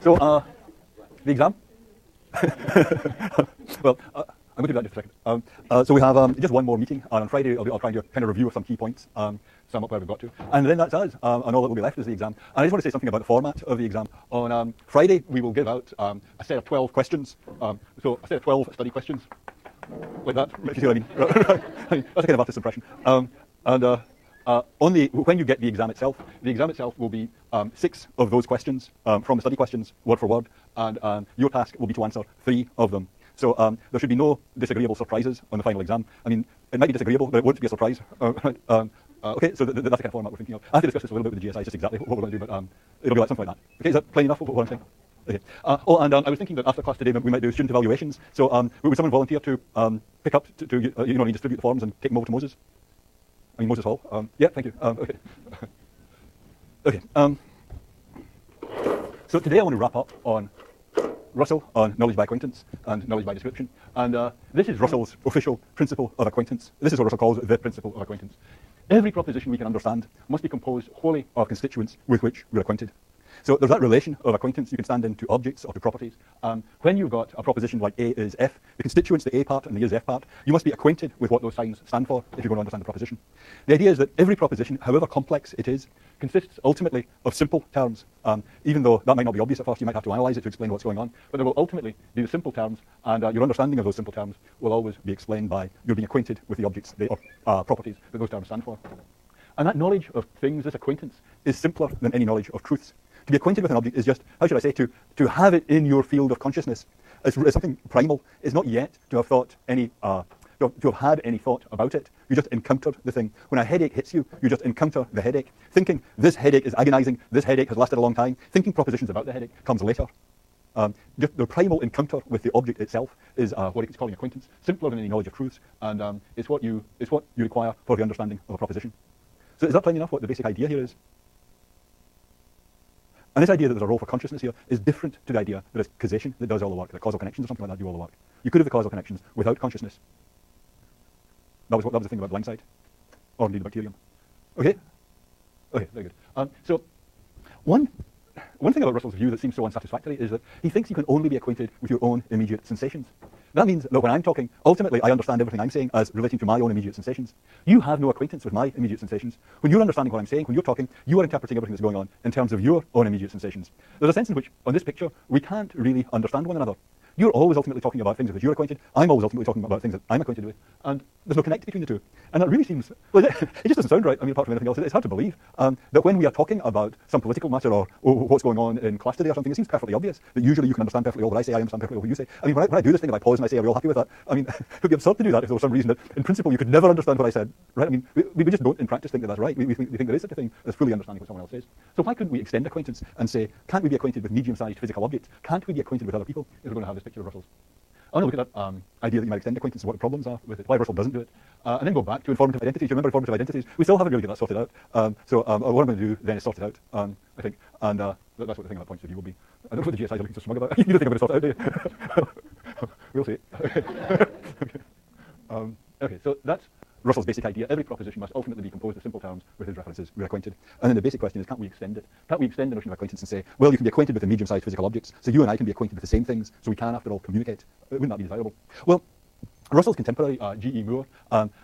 So, the exam. Well, I'm going to do that in just a second. So we have just one more meeting, and on Friday I'll try and do a kind of review of some key points, sum up where we've got to, and then that's us, and all that will be left is the exam. And I just want to say something about the format of the exam. On Friday we will give out a set of 12 questions, so a set of 12 study questions, like that, if you see what I mean. That's a kind of artist's impression. Only when you get the exam itself will be 6 of those questions from the study questions, word for word, and your task will be to answer 3 of them. So there should be no disagreeable surprises on the final exam. I mean, it might be disagreeable, but it won't be a surprise. Okay, so that's the kind of format we're thinking of. I have to discuss this a little bit with the GSI, just exactly what we're going to do, but it'll be like something like that. Okay, is that plain enough what I'm saying? Okay. And I was thinking that after class today we might do student evaluations. So would someone volunteer to pick up, to distribute the forms and take them over to Moses? I mean, Moses Hall. Yeah, thank you. Okay. Okay. So today I want to wrap up on Russell, on knowledge by acquaintance and knowledge by description. And this is Russell's official principle of acquaintance. This is what Russell calls the principle of acquaintance. Every proposition we can understand must be composed wholly of constituents with which we're acquainted. So there's that relation of acquaintance you can stand in to objects or to properties. When you've got a proposition like A is F, the constituents, the A part and the is F part, you must be acquainted with what those signs stand for if you're going to understand the proposition. The idea is that every proposition, however complex it is, consists ultimately of simple terms. Even though that might not be obvious at first, you might have to analyze it to explain what's going on, but there will ultimately be the simple terms, and your understanding of those simple terms will always be explained by your being acquainted with the objects or properties that those terms stand for. And that knowledge of things, this acquaintance, is simpler than any knowledge of truths. To be acquainted with an object is just, how should I say, to have it in your field of consciousness. It's something primal. It's not yet to have thought any, to have had any thought about it. You just encountered the thing. When a headache hits you, you just encounter the headache. Thinking this headache is agonizing, this headache has lasted a long time, thinking propositions about the headache comes later. Just the primal encounter with the object itself is what it's calling acquaintance, simpler than any knowledge of truths, and it's what you require for the understanding of a proposition. So is that plain enough what the basic idea here is? And this idea that there's a role for consciousness here is different to the idea that it's causation that does all the work, that causal connections or something like that do all the work. You could have the causal connections without consciousness. That was the thing about blindsight, or indeed the bacterium. Okay? Okay, very good. So one thing about Russell's view that seems so unsatisfactory is that he thinks you can only be acquainted with your own immediate sensations. That means that when I'm talking, ultimately I understand everything I'm saying as relating to my own immediate sensations. You have no acquaintance with my immediate sensations. When you're understanding what I'm saying, when you're talking, you are interpreting everything that's going on in terms of your own immediate sensations. There's a sense in which, on this picture, we can't really understand one another. You're always ultimately talking about things with which you're acquainted. I'm always ultimately talking about things that I'm acquainted with. And there's no connect between the two. And that really seems, well, it just doesn't sound right. I mean, apart from anything else, it's hard to believe that when we are talking about some political matter or what's going on in class today or something, it seems perfectly obvious that usually you can understand perfectly all that I say, I understand perfectly all what you say. I mean, when I do this thing, if I pause and I say, are we all happy with that? I mean, it would be absurd to do that if there was some reason that, in principle, you could never understand what I said, right? I mean, we just don't, in practice, think that that's right. We think there is such a thing as fully understanding what someone else says. So why couldn't we extend acquaintance and say, can't we be acquainted with medium-sized physical objects? Can't we be acquainted with other people if we're going to have this picture of Russell's? I want to look at that idea that you might extend acquaintance and what the problems are with it, why Russell doesn't do it, and then go back to informative identities. You remember informative identities? We still haven't really got that sorted out. So what I'm going to do then is sort it out, I think, and that's what the thing about points of view will be. I don't know what the GSIs are looking so smug about. You don't think I'm going to sort it out, do you? We'll see. Okay, so that's Russell's basic idea. Every proposition must ultimately be composed of simple terms with his references. We're acquainted. And then the basic question is, can't we extend it? Can't we extend the notion of acquaintance and say, well, you can be acquainted with the medium-sized physical objects, so you and I can be acquainted with the same things, so we can, after all, communicate. Wouldn't that be desirable? Well, Russell's contemporary, G.E. Moore,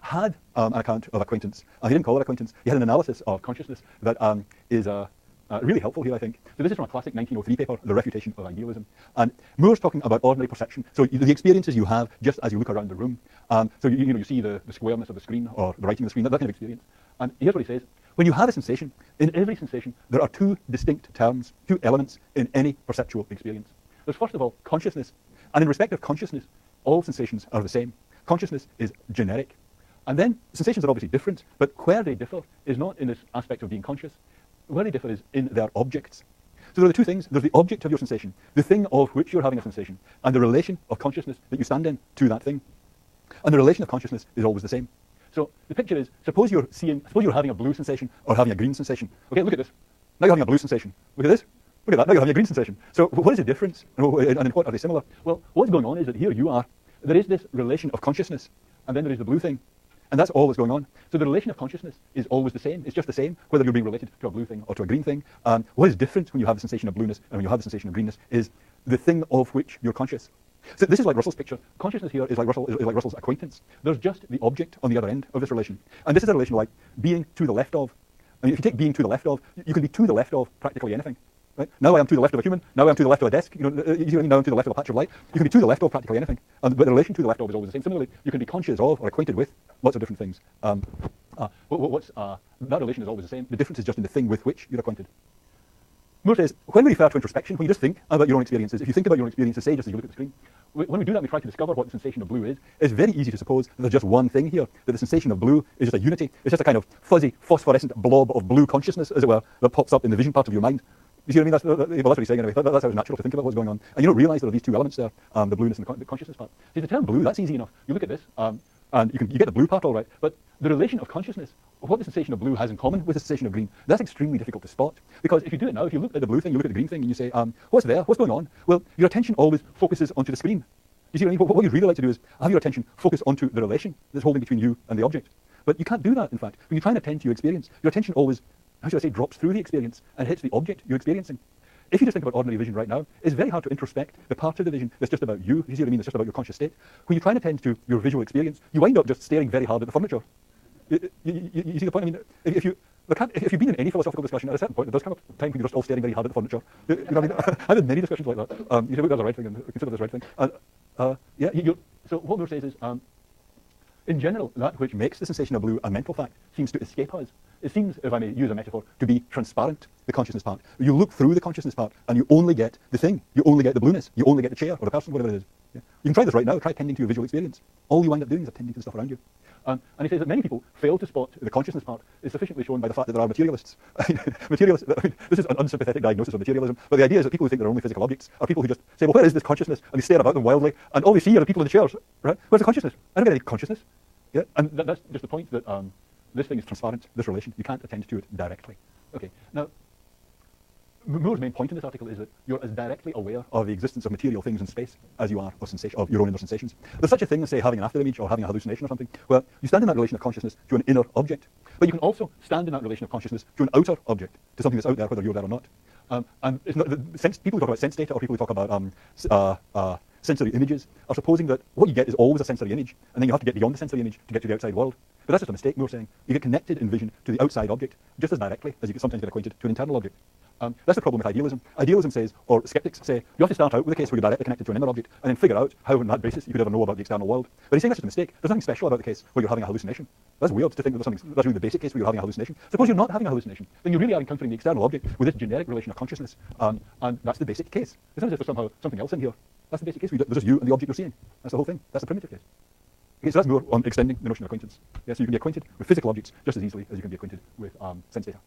had an account of acquaintance. He didn't call it acquaintance. He had an analysis of consciousness that is really helpful here, I think. So this is from a classic 1903 paper, The Refutation of Idealism. And Moore's talking about ordinary perception. So the experiences you have just as you look around the room. So you see the squareness of the screen or the writing of the screen, that kind of experience. And here's what he says. When you have a sensation, in every sensation, there are 2 distinct terms, 2 elements in any perceptual experience. There's first of all consciousness. And in respect of consciousness, all sensations are the same. Consciousness is generic. And then sensations are obviously different, but where they differ is not in this aspect of being conscious. Where they differ is in their objects. So there are the 2 things. There's the object of your sensation, the thing of which you're having a sensation, and the relation of consciousness that you stand in to that thing. And the relation of consciousness is always the same. So the picture is, suppose you're having a blue sensation or having a green sensation. Okay, look at this. Now you're having a blue sensation. Look at this. Look at that. Now you're having a green sensation. So what is the difference? And in what are they similar? Well, what's going on is that here you are. There is this relation of consciousness, and then there is the blue thing. And that's all that's going on. So the relation of consciousness is always the same. It's just the same, whether you're being related to a blue thing or to a green thing. What is different when you have the sensation of blueness and when you have the sensation of greenness is the thing of which you're conscious. So this is like Russell's picture. Consciousness here is like Russell's acquaintance. There's just the object on the other end of this relation. And this is a relation like being to the left of. I mean, if you take being to the left of, you can be to the left of practically anything. Right? Now I am to the left of a human. Now I am to the left of a desk. You know, now I'm to the left of a patch of light. You can be to the left of practically anything. But the relation to the left of is always the same. Similarly, you can be conscious of or acquainted with lots of different things. That relation is always the same. The difference is just in the thing with which you're acquainted. Moore says, when we refer to introspection, when you just think about your own experiences, if you think about your own experiences, say just as you look at the screen, when we do that, we try to discover what the sensation of blue is. It's very easy to suppose that there's just one thing here, that the sensation of blue is just a unity. It's just a kind of fuzzy, phosphorescent blob of blue consciousness, as it were, that pops up in the vision part of your mind. You see what I mean? That's what he's saying anyway. That's how it's natural to think about what's going on. And you don't realise there are these two elements there, the blueness and the consciousness part. See, the term blue, that's easy enough. You look at this, and you get the blue part all right, but the relation of consciousness, what the sensation of blue has in common with the sensation of green, that's extremely difficult to spot. Because if you do it now, if you look at the blue thing, you look at the green thing, and you say, what's there? What's going on? Well, your attention always focuses onto the screen. You see what I mean? What you'd really like to do is have your attention focus onto the relation that's holding between you and the object. But you can't do that, in fact. When you try and attend to your experience, your attention always, how should I say, drops through the experience and hits the object you're experiencing. If you just think about ordinary vision right now, it's very hard to introspect the part of the vision that's just about you. You see what I mean? That's just about your conscious state. When you try and attend to your visual experience, you wind up just staring very hard at the furniture. You see the point? I mean, if you've been in any philosophical discussion, at a certain point, there does come a time when you're just all staring very hard at the furniture. You know what I mean? I've had many discussions like that. You say, well, that's the right thing, and consider this the right thing. So what Moore says is, in general, that which makes the sensation of blue a mental fact seems to escape us. It seems, if I may use a metaphor, to be transparent, the consciousness part. You look through the consciousness part and you only get the thing. You only get the blueness. You only get the chair or the person, whatever it is. Yeah. You can try this right now. Try attending to your visual experience. All you wind up doing is attending to the stuff around you. And he says that many people fail to spot the consciousness part is sufficiently shown by the fact that there are materialists. Materialists. This is an unsympathetic diagnosis of materialism, but the idea is that people who think they're only physical objects are people who just say, well, where is this consciousness? And they stare about them wildly, and all they see are the people in the chairs. Right? Where's the consciousness? I don't get any consciousness. Yeah? And that's just the point that this thing is transparent, this relation. You can't attend to it directly. Okay. Now, Moore's main point in this article is that you're as directly aware of the existence of material things in space as you are of your own inner sensations. There's such a thing as, say, having an after image or having a hallucination or something, where you stand in that relation of consciousness to an inner object. But you can also stand in that relation of consciousness to an outer object, to something that's out there, whether you're there or not. And it's not, people who talk about sense data or people who talk about sensory images are supposing that what you get is always a sensory image, and then you have to get beyond the sensory image to get to the outside world. But that's just a mistake, Moore's saying. You get connected in vision to the outside object just as directly as you can sometimes get acquainted to an internal object. That's the problem with idealism. Idealism says, or skeptics say, you have to start out with a case where you're directly connected to an inner object and then figure out how on that basis you could ever know about the external world. But he's saying that's just a mistake. There's nothing special about the case where you're having a hallucination. That's weird to think that there's something, that's really the basic case where you're having a hallucination. Suppose you're not having a hallucination, then you really are encountering the external object with this generic relation of consciousness. And that's the basic case. It's not as if there's somehow something else in here. That's the basic case. There's just you and the object you're seeing. That's the whole thing. That's the primitive case. Okay, so that's Moore on extending the notion of acquaintance. Yeah, so you can be acquainted with physical objects just as easily as you can be acquainted with sense data.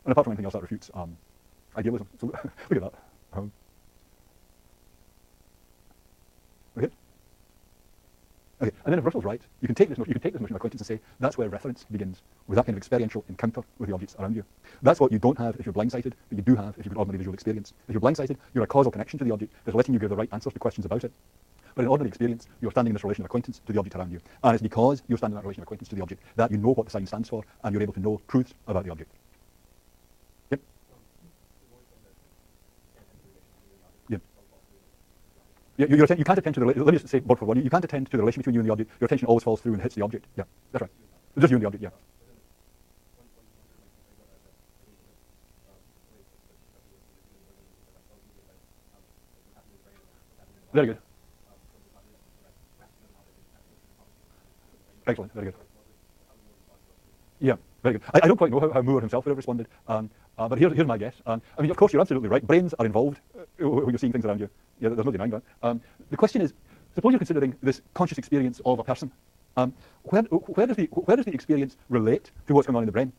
And apart from anything else, that refutes idealism. So look at that. Okay. Okay. And then if Russell's right, you can take this notion of acquaintance and say that's where reference begins, with that kind of experiential encounter with the objects around you. That's what you don't have if you're blindsighted, but you do have if you've got ordinary visual experience. If you're blindsighted, you're a causal connection to the object that's letting you give the right answers to questions about it. But in ordinary experience, you're standing in this relation of acquaintance to the object around you. And it's because you're standing in that relation of acquaintance to the object that you know what the sign stands for, and you're able to know truths about the object. Yep. Yep. You can't attend to the, let me just say word for word, you can't attend to the relation between you and the object. Your attention always falls through and hits the object. Yeah, that's right. It's just you and the object, yeah. Very good. Excellent, very good. Yeah, very good. I don't quite know how Moore himself would have responded, but here's my guess. I mean, of course, you're absolutely right. Brains are involved when you're seeing things around you. Yeah, there's no denying that. The question is, suppose you're considering this conscious experience of a person. Where does the experience relate to what's going on in the brain?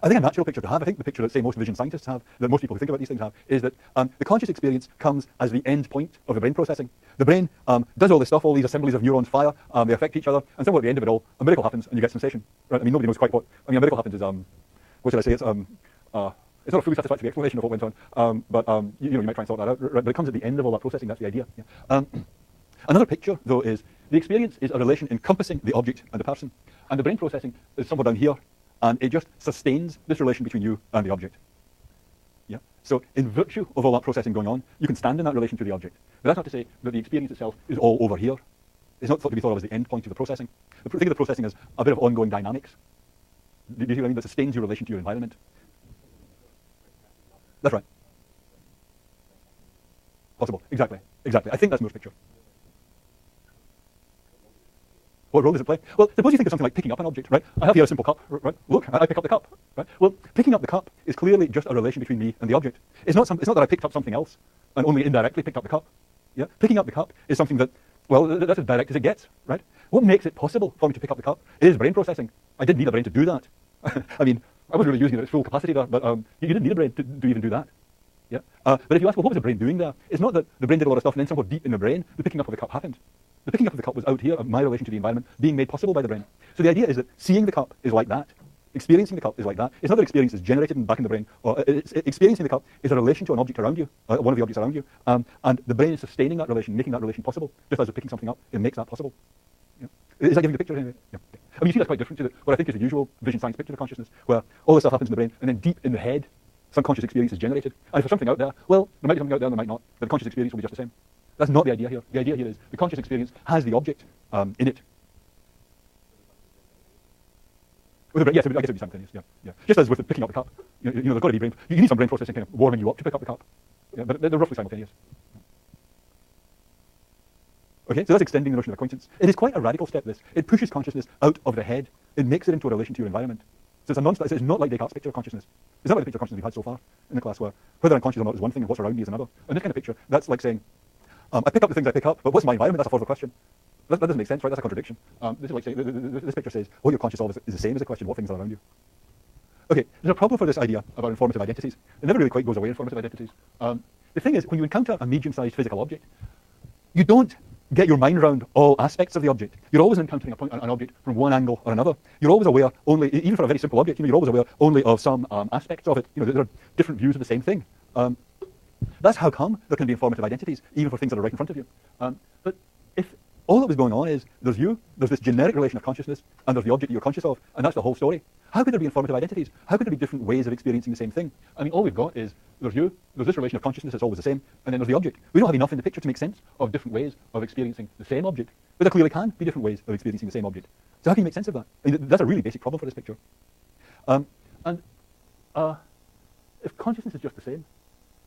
I think a natural picture to have, I think the picture that, say, most vision scientists have, that most people who think about these things have, is that the conscious experience comes as the end point of the brain processing. The brain does all this stuff, all these assemblies of neurons fire, they affect each other, and somewhere at the end of it all, a miracle happens and you get sensation. Right? I mean, nobody knows quite what, I mean, a miracle happens is, what should I say, it's not a fully satisfactory explanation of what went on, but you might try and sort that out, right? But it comes at the end of all that processing, that's the idea. Yeah. Another picture, though, is the experience is a relation encompassing the object and the person. And the brain processing is somewhere down here, and it just sustains this relation between you and the object. Yeah. So in virtue of all that processing going on, you can stand in that relation to the object. But that's not to say that the experience itself is all over here. It's not thought to be thought of as the end point of the processing. Think of the processing as a bit of ongoing dynamics. Do you see what I mean? That sustains your relation to your environment. That's right. Possible. Exactly. Exactly. I think that's Moore's picture. What role does it play? Well, suppose you think of something like picking up an object, right? I have here a simple cup, right? Look, I pick up the cup, right? Well, picking up the cup is clearly just a relation between me and the object. It's not that I picked up something else and only indirectly picked up the cup. Yeah? Picking up the cup is something that, well, that's as direct as it gets, right? What makes it possible for me to pick up the cup is brain processing. I didn't need a brain to do that. I mean, I wasn't really using it at its full capacity there, but you didn't need a brain to even do that. Yeah? But if you ask, well, what was the brain doing there? It's not that the brain did a lot of stuff and then somewhere deep in the brain, the picking up of the cup happened. The picking up of the cup was out here, my relation to the environment, being made possible by the brain. So the idea is that seeing the cup is like that. Experiencing the cup is like that. It's not that experience is generated back in the brain. Or experiencing the cup is a relation to an object around you, one of the objects around you. And the brain is sustaining that relation, making that relation possible. Just as with picking something up, it makes that possible. Yeah. Is that giving the picture? Yeah. I mean, you see that's quite different to what I think is the usual vision science picture of consciousness, where all this stuff happens in the brain, and then deep in the head, some conscious experience is generated. And if there's something out there, well, there might be something out there and there might not, but the conscious experience will be just the same. That's not the idea here. The idea here is the conscious experience has the object in it. Yes, I guess it would be simultaneous. Yeah. Just as with picking up the cup, there's got to be brain. You need some brain processing kind of warming you up to pick up the cup. Yeah, but they're roughly simultaneous. Okay, so that's extending the notion of acquaintance. It is quite a radical step. This it pushes consciousness out of the head. It makes it into a relation to your environment. So it's not like Descartes' picture of consciousness. It's not like the picture of consciousness we've had so far in the class, where whether I'm conscious or not is one thing and what's around me is another. And this kind of picture, that's like saying, I pick up the things I pick up, but what's my environment? That's a further question. That doesn't make sense, right? That's a contradiction. This is like saying, this picture says, what you're conscious of is the same as the question, what things are around you. Okay, there's a problem for this idea about informative identities. It never really quite goes away, informative identities. The thing is, when you encounter a medium-sized physical object, you don't get your mind around all aspects of the object. You're always encountering an object from one angle or another. You're always aware only, even for a very simple object, you're always aware only of some aspects of it. There are different views of the same thing. That's how come there can be informative identities, even for things that are right in front of you. But if all that was going on is there's you, there's this generic relation of consciousness, and there's the object that you're conscious of, and that's the whole story, how could there be informative identities? How could there be different ways of experiencing the same thing? I mean, all we've got is there's you, there's this relation of consciousness that's always the same, and then there's the object. We don't have enough in the picture to make sense of different ways of experiencing the same object, but there clearly can be different ways of experiencing the same object. So how can you make sense of that? I mean, that's a really basic problem for this picture. If consciousness is just the same,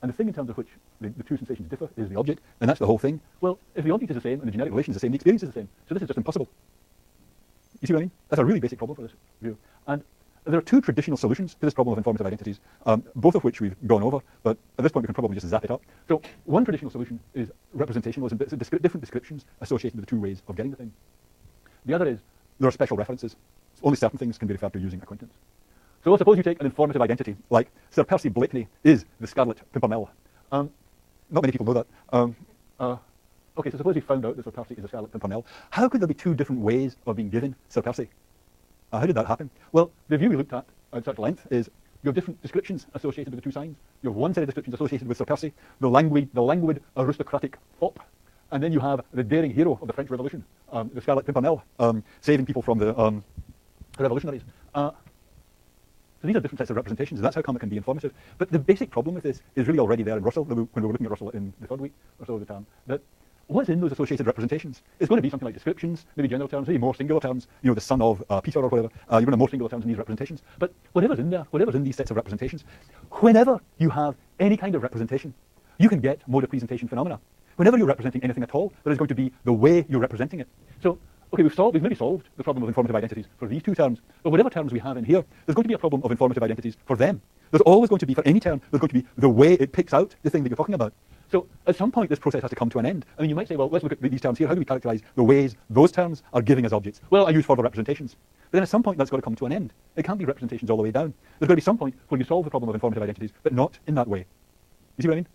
and the thing in terms of which the two sensations differ is the object, and that's the whole thing, well, if the object is the same and the generic relation is the same, the experience is the same. So this is just impossible. You see what I mean? That's a really basic problem for this view. And there are two traditional solutions to this problem of informative identities, both of which we've gone over, but at this point we can probably just zap it up. So one traditional solution is representationalism, different descriptions associated with the two ways of getting the thing. The other is there are special references. Only certain things can be referred to using acquaintance. So suppose you take an informative identity, like Sir Percy Blakeney is the Scarlet Pimpernel. Not many people know that. Okay, so suppose you found out that Sir Percy is the Scarlet Pimpernel. How could there be two different ways of being given Sir Percy? How did that happen? Well, the view we looked at such length is you have different descriptions associated with the two signs. You have one set of descriptions associated with Sir Percy, the languid aristocratic fop, and then you have the daring hero of the French Revolution, the Scarlet Pimpernel, saving people from the revolutionaries. So these are different sets of representations, and that's how come it can be informative. But the basic problem with this is really already there in Russell, when we were looking at Russell in the third week or so of the term, that what's in those associated representations is going to be something like descriptions, maybe general terms, maybe more singular terms, the son of Peter or whatever. You're going to have more singular terms in these representations. But whatever's in there, whatever's in these sets of representations, whenever you have any kind of representation, you can get mode of presentation phenomena. Whenever you're representing anything at all, there is going to be the way you're representing it. So, okay, we've maybe solved the problem of informative identities for these two terms, but whatever terms we have in here, there's going to be a problem of informative identities for them. There's always going to be, for any term, there's going to be the way it picks out the thing that you're talking about. So at some point, this process has to come to an end. I mean, you might say, well, let's look at these terms here. How do we characterize the ways those terms are giving us objects? Well, I use further representations. But then at some point, that's got to come to an end. It can't be representations all the way down. There's got to be some point where you solve the problem of informative identities, but not in that way. You see what I mean?